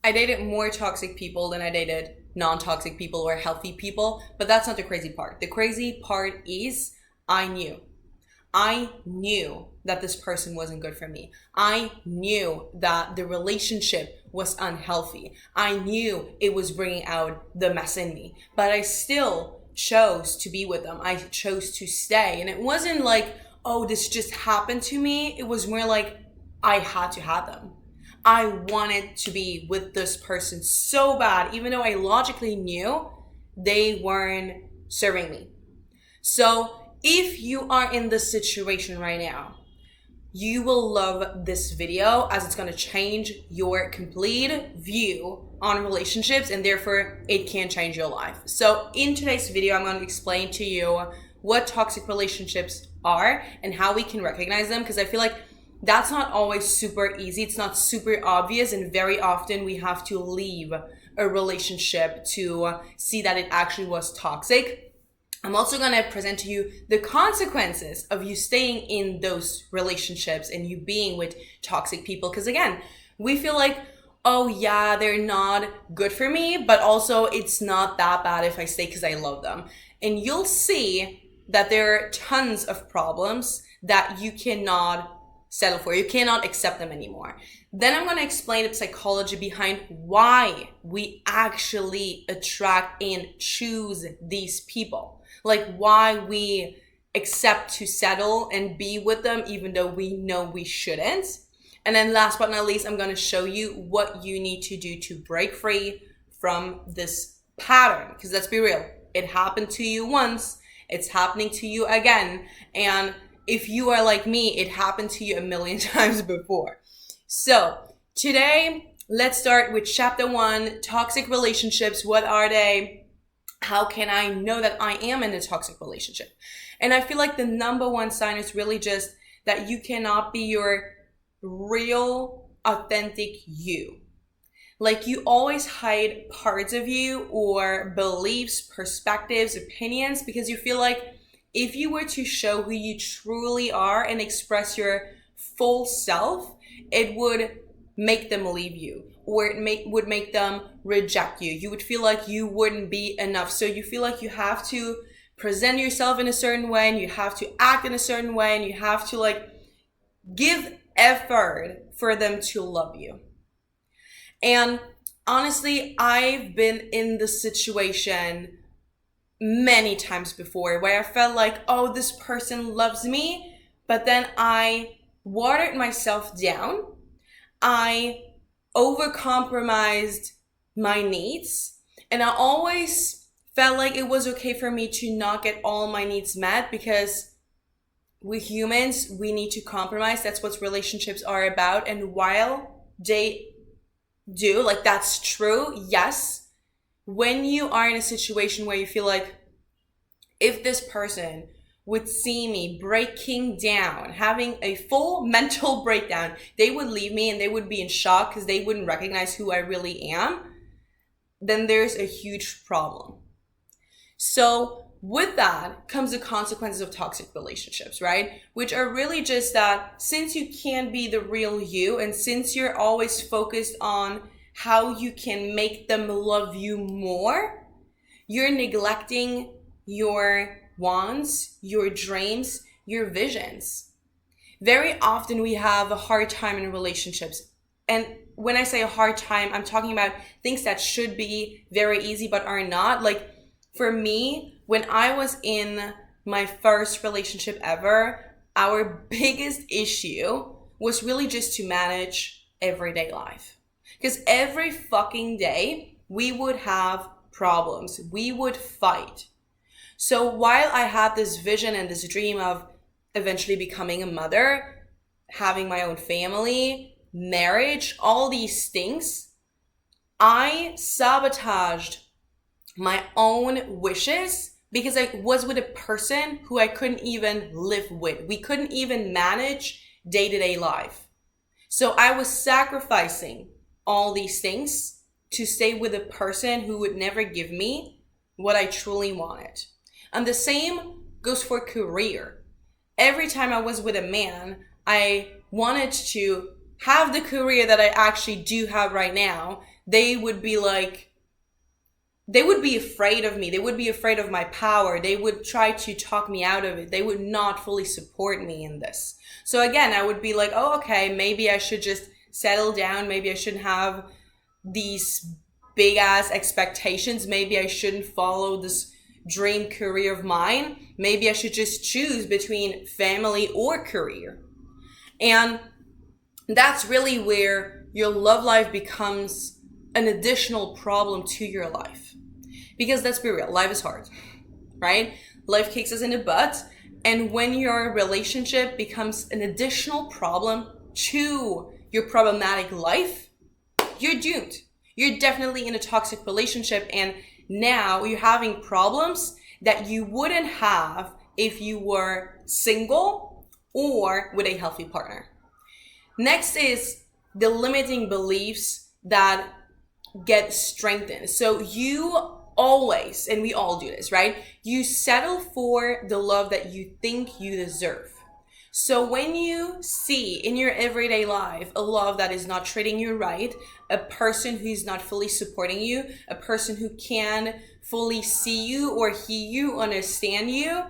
I dated more toxic people than I dated non-toxic people or healthy people, but that's not the crazy part. The crazy part is I knew. I knew that this person wasn't good for me. I knew that the relationship was unhealthy. I knew it was bringing out the mess in me, but I still chose to be with them. I chose to stay. And it wasn't like, oh, this just happened to me. It was more like I had to have them. I wanted to be with this person so bad, even though I logically knew they weren't serving me. So if you are in this situation right now, you will love this video as it's going to change your complete view on relationships, and therefore it can change your life. So in today's video, I'm going to explain to you what toxic relationships are and how we can recognize them, because I feel like that's not always super easy. It's not super obvious, and very often we have to leave a relationship to see that it actually was toxic. I'm also going to present to you the consequences of you staying in those relationships and you being with toxic people. Because again, we feel like, oh yeah, they're not good for me, but also it's not that bad if I stay because I love them. And you'll see that there are tons of problems that you cannot settle for. You cannot accept them anymore. Then I'm going to explain the psychology behind why we actually attract and choose these people. Like why we accept to settle and be with them even though we know we shouldn't. And then last but not least, I'm going to show you what you need to do to break free from this pattern. Because let's be real, it happened to you once, it's happening to you again. And if you are like me, it happened to you a million times before. So today, let's start with chapter 1, toxic relationships. What are they? How can I know that I am in a toxic relationship? And I feel like the number one sign is really just that you cannot be your real, authentic you. Like you always hide parts of you or beliefs, perspectives, opinions, because you feel like if you were to show who you truly are and express your full self, it would make them leave you, or it would make them reject you. You would feel like you wouldn't be enough. So you feel like you have to present yourself in a certain way, and you have to act in a certain way, and you have to like give effort for them to love you. And honestly, I've been in this situation many times before where I felt like, oh, this person loves me, but then I watered myself down. I overcompromised my needs, and I always felt like it was okay for me to not get all my needs met, because we humans, we need to compromise. That's what relationships are about. And while they do, like that's true, yes, when you are in a situation where you feel like if this person would see me breaking down, having a full mental breakdown, they would leave me and they would be in shock because they wouldn't recognize who I really am, then there's a huge problem. So with that comes the consequences of toxic relationships, right? Which are really just that since you can't be the real you, and since you're always focused on how you can make them love you more, you're neglecting your wants, your dreams, your visions. Very often we have a hard time in relationships. And when I say a hard time, I'm talking about things that should be very easy but are not. Like for me, when I was in my first relationship ever, our biggest issue was really just to manage everyday life. Because every fucking day we would have problems. We would fight. So while I had this vision and this dream of eventually becoming a mother, having my own family, marriage, all these things, I sabotaged my own wishes because I was with a person who I couldn't even live with. We couldn't even manage day-to-day life. So I was sacrificing all these things to stay with a person who would never give me what I truly wanted. And the same goes for career. Every time I was with a man, I wanted to have the career that I actually do have right now, they would be like, they would be afraid of me. They would be afraid of my power. They would try to talk me out of it. They would not fully support me in this. So again, I would be like, oh, okay, maybe I should just settle down. Maybe I shouldn't have these big ass expectations. Maybe I shouldn't follow this dream career of mine. Maybe I should just choose between family or career. And that's really where your love life becomes an additional problem to your life. Because let's be real, life is hard, right? Life kicks us in the butt. And when your relationship becomes an additional problem to your problematic life, you're doomed. You're definitely in a toxic relationship, and now you're having problems that you wouldn't have if you were single or with a healthy partner. Next is the limiting beliefs that get strengthened. So you always, and we all do this, right? You settle for the love that you think you deserve. So when you see in your everyday life a love that is not treating you right, a person who's not fully supporting you, a person who can fully see you or hear you, understand you,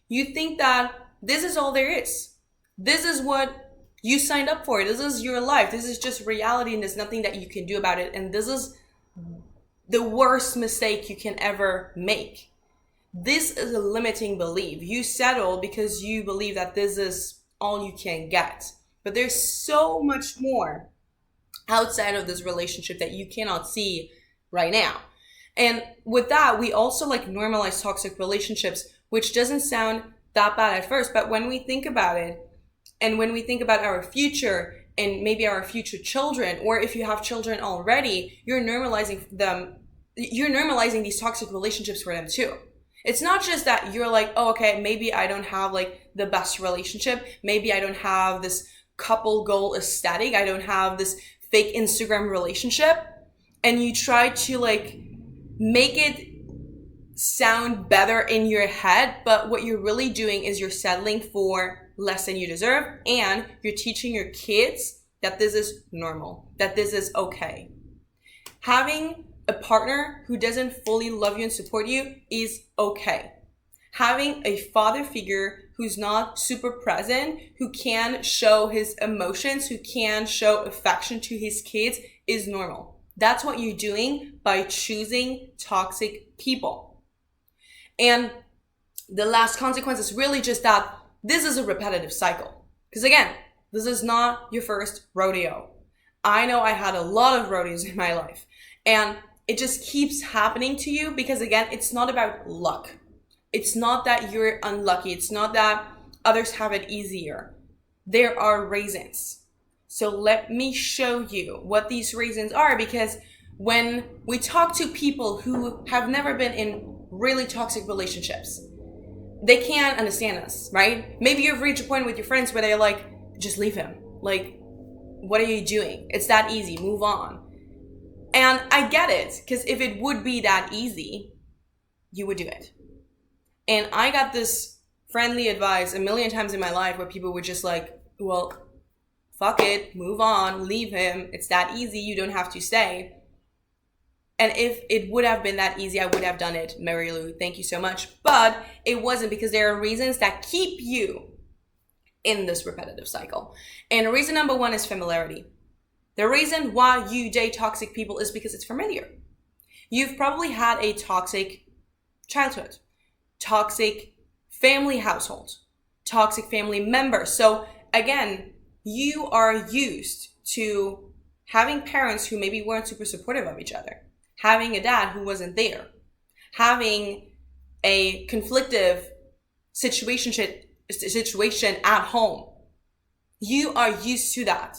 you think that this is all there is. This is what you signed up for. This is your life. This is just reality, and there's nothing that you can do about it. And this is the worst mistake you can ever make. This is a limiting belief. You settle because you believe that this is all you can get. But there's so much more outside of this relationship that you cannot see right now. And with that, we also normalize toxic relationships, which doesn't sound that bad at first. But when we think about it, and when we think about our future and maybe our future children, or if you have children already, you're normalizing these toxic relationships for them too. It's not just that you're like, oh, okay, maybe I don't have the best relationship. Maybe I don't have this couple goal aesthetic. I don't have this fake Instagram relationship. And you try to make it sound better in your head. But what you're really doing is you're settling for less than you deserve. And you're teaching your kids that this is normal, that this is okay. Having a partner who doesn't fully love you and support you is okay. Having a father figure who's not super present, who can show his emotions, who can show affection to his kids is normal. That's what you're doing by choosing toxic people. And the last consequence is really just that this is a repetitive cycle. Because again, this is not your first rodeo. I know I had a lot of rodeos in my life, and it just keeps happening to you because again, it's not about luck. It's not that you're unlucky. It's not that others have it easier. There are reasons. So let me show you what these reasons are, because when we talk to people who have never been in really toxic relationships, they can't understand us, right? Maybe you've reached a point with your friends where they're like, just leave him. What are you doing? It's that easy. Move on. And I get it, because if it would be that easy, you would do it. And I got this friendly advice a million times in my life where people were just like, well, fuck it, move on, leave him. It's that easy. You don't have to stay. And if it would have been that easy, I would have done it. Mary Lou, thank you so much. But it wasn't, because there are reasons that keep you in this repetitive cycle. And reason number one is familiarity. The reason why you date toxic people is because it's familiar. You've probably had a toxic childhood, toxic family household, toxic family members. So again, you are used to having parents who maybe weren't super supportive of each other, having a dad who wasn't there, having a conflictive situation at home. You are used to that.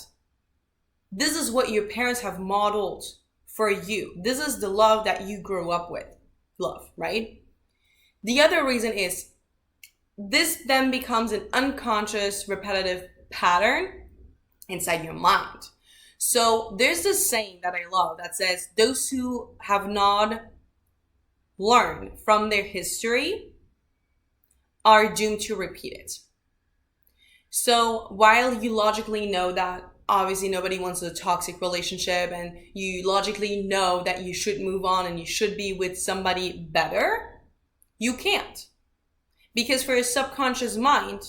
This is what your parents have modeled for you. This is the love that you grew up with. Love, right? The other reason is this then becomes an unconscious, repetitive pattern inside your mind. So there's this saying that I love that says, those who have not learned from their history are doomed to repeat it. So while you logically know that obviously nobody wants a toxic relationship, and you logically know that you should move on and you should be with somebody better, you can't. Because for your subconscious mind,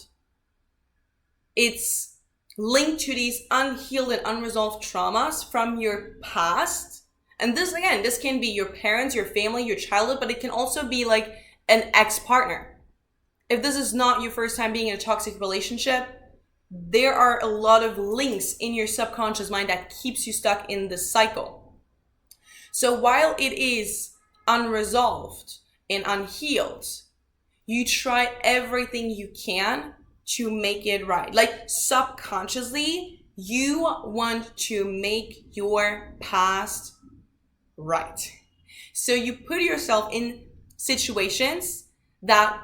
it's linked to these unhealed and unresolved traumas from your past. And this, again, this can be your parents, your family, your childhood, but it can also be like an ex-partner. If this is not your first time being in a toxic relationship, there are a lot of links in your subconscious mind that keeps you stuck in this cycle. So while it is unresolved and unhealed, you try everything you can to make it right. Like subconsciously, you want to make your past right. So you put yourself in situations that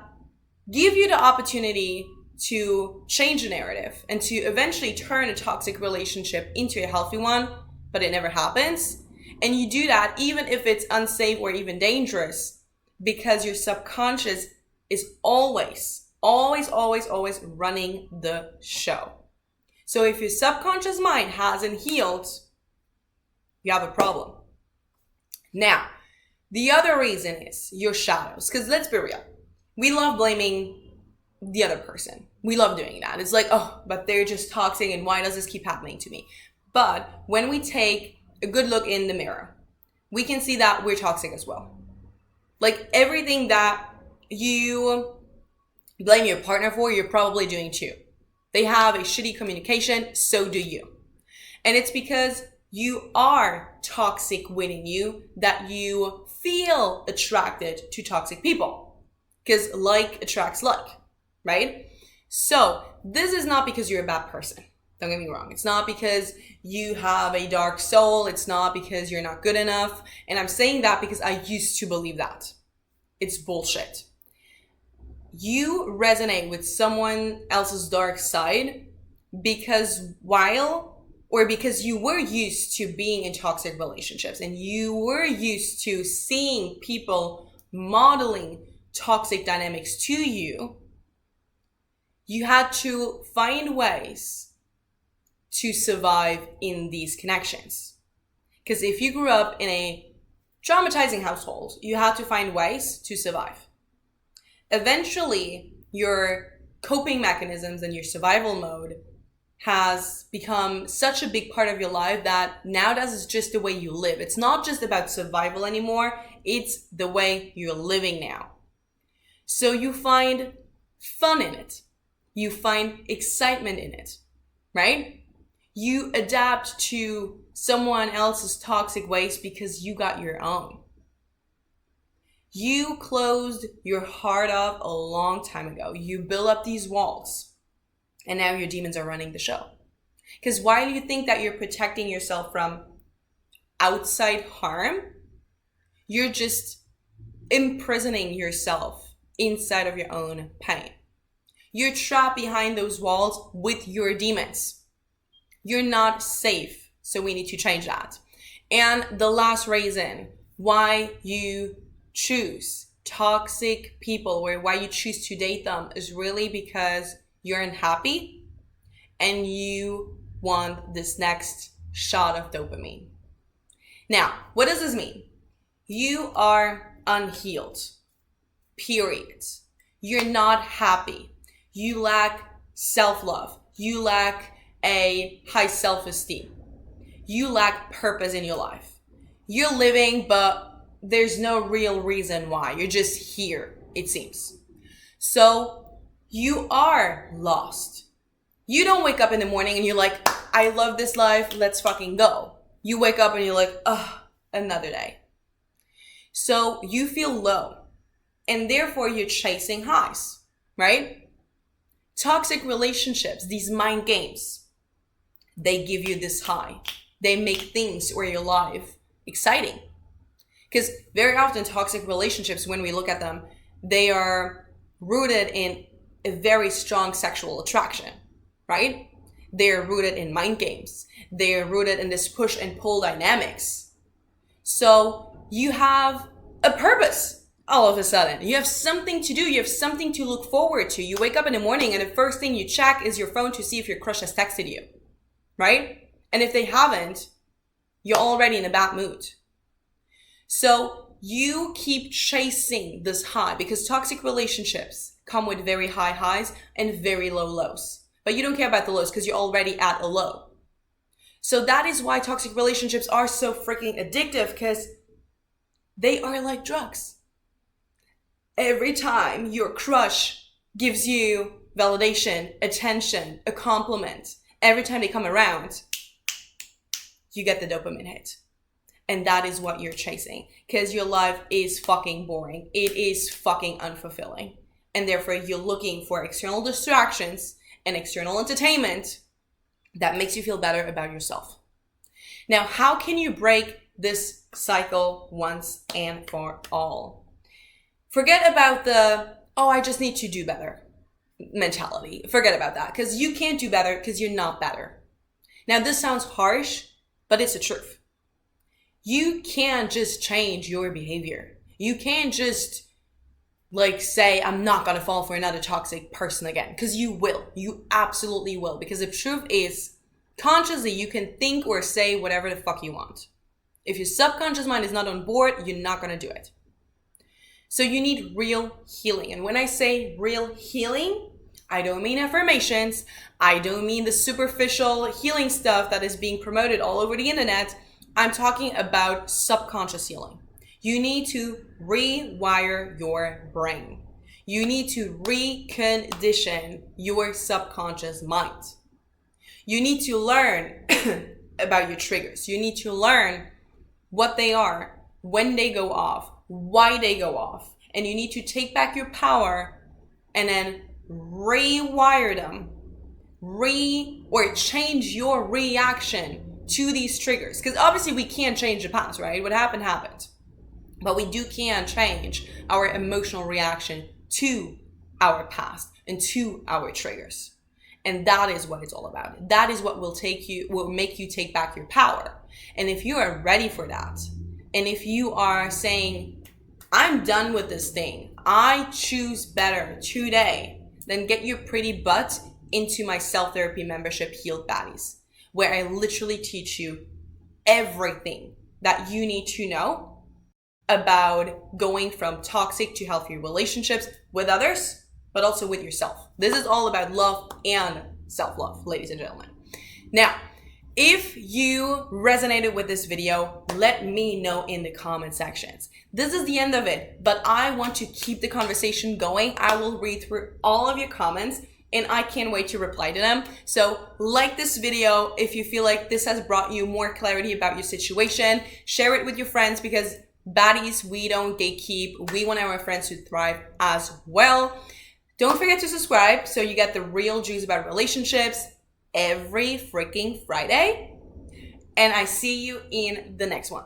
give you the opportunity to change the narrative and to eventually turn a toxic relationship into a healthy one, but it never happens. And you do that even if it's unsafe or even dangerous, because your subconscious is always running the show. So if your subconscious mind hasn't healed, you have a problem. Now, the other reason is your shadows. Because let's be real, we love blaming the other person. We love doing that. It's like, oh, but they're just toxic and why does this keep happening to me? But when we take a good look in the mirror, we can see that we're toxic as well. Like everything that you blame your partner for, you're probably doing too. They have a shitty communication, so do you. And it's because you are toxic within you that you feel attracted to toxic people. Because like attracts like, right? So this is not because you're a bad person. Don't get me wrong. It's not because you have a dark soul. It's not because you're not good enough. And I'm saying that because I used to believe that. It's bullshit. You resonate with someone else's dark side because you were used to being in toxic relationships and you were used to seeing people modeling toxic dynamics to you. You had to find ways to survive in these connections. Because if you grew up in a traumatizing household, you had to find ways to survive. Eventually, your coping mechanisms and your survival mode has become such a big part of your life that now that is just the way you live. It's not just about survival anymore. It's the way you're living now. So you find fun in it. You find excitement in it, right? You adapt to someone else's toxic ways because you got your own. You closed your heart off a long time ago. You built up these walls and now your demons are running the show. Because while you think that you're protecting yourself from outside harm, you're just imprisoning yourself inside of your own pain. You're trapped behind those walls with your demons. You're not safe, so we need to change that. And the last reason why you choose toxic people or why you choose to date them is really because you're unhappy and you want this next shot of dopamine. Now, what does this mean? You are unhealed, period. You're not happy. You lack self-love. You lack a high self-esteem. You lack purpose in your life. You're living, but there's no real reason why. You're just here, it seems. So you are lost. You don't wake up in the morning and you're like, I love this life, let's fucking go. You wake up and you're like, ugh, another day. So you feel low and therefore you're chasing highs, right? Toxic relationships, these mind games, they give you this high. They make things or your life exciting. Because very often toxic relationships, when we look at them, they are rooted in a very strong sexual attraction, right? They're rooted in mind games. They're rooted in this push and pull dynamics. So you have a purpose. All of a sudden, you have something to do. You have something to look forward to. You wake up in the morning and the first thing you check is your phone to see if your crush has texted you, right? And if they haven't, you're already in a bad mood. So you keep chasing this high because toxic relationships come with very high highs and very low lows. But you don't care about the lows because you're already at a low. So that is why toxic relationships are so freaking addictive, because they are like drugs. Every time your crush gives you validation, attention, a compliment, every time they come around, you get the dopamine hit. And that is what you're chasing, because your life is fucking boring. It is fucking unfulfilling. And therefore you're looking for external distractions and external entertainment that makes you feel better about yourself. Now, how can you break this cycle once and for all? Forget about the, oh, I just need to do better mentality. Forget about that, because you can't do better because you're not better. Now, this sounds harsh, but it's the truth. You can't just change your behavior. You can't just say, I'm not going to fall for another toxic person again, because you will. You absolutely will. Because the truth is, consciously, you can think or say whatever the fuck you want. If your subconscious mind is not on board, you're not going to do it. So you need real healing. And when I say real healing, I don't mean affirmations. I don't mean the superficial healing stuff that is being promoted all over the internet. I'm talking about subconscious healing. You need to rewire your brain. You need to recondition your subconscious mind. You need to learn about your triggers. You need to learn what they are, when they go off, why they go off. And you need to take back your power and then rewire them, or change your reaction to these triggers. Because obviously we can't change the past, right? What happened, happened. But we can change our emotional reaction to our past and to our triggers. And that is what it's all about. That is what will make you take back your power. And if you are ready for that, and if you are saying, I'm done with this thing, I choose better today, then get your pretty butt into my self-therapy membership, Healed Baddies, where I literally teach you everything that you need to know about going from toxic to healthy relationships with others, but also with yourself. This is all about love and self-love, ladies and gentlemen. Now, if you resonated with this video, let me know in the comment sections. This is the end of it, but I want to keep the conversation going. I will read through all of your comments, and I can't wait to reply to them. So like this video if you feel like this has brought you more clarity about your situation. Share it with your friends, because baddies, we don't gatekeep. We want our friends to thrive as well. Don't forget to subscribe so you get the real juice about relationships every freaking Friday. And I see you in the next one.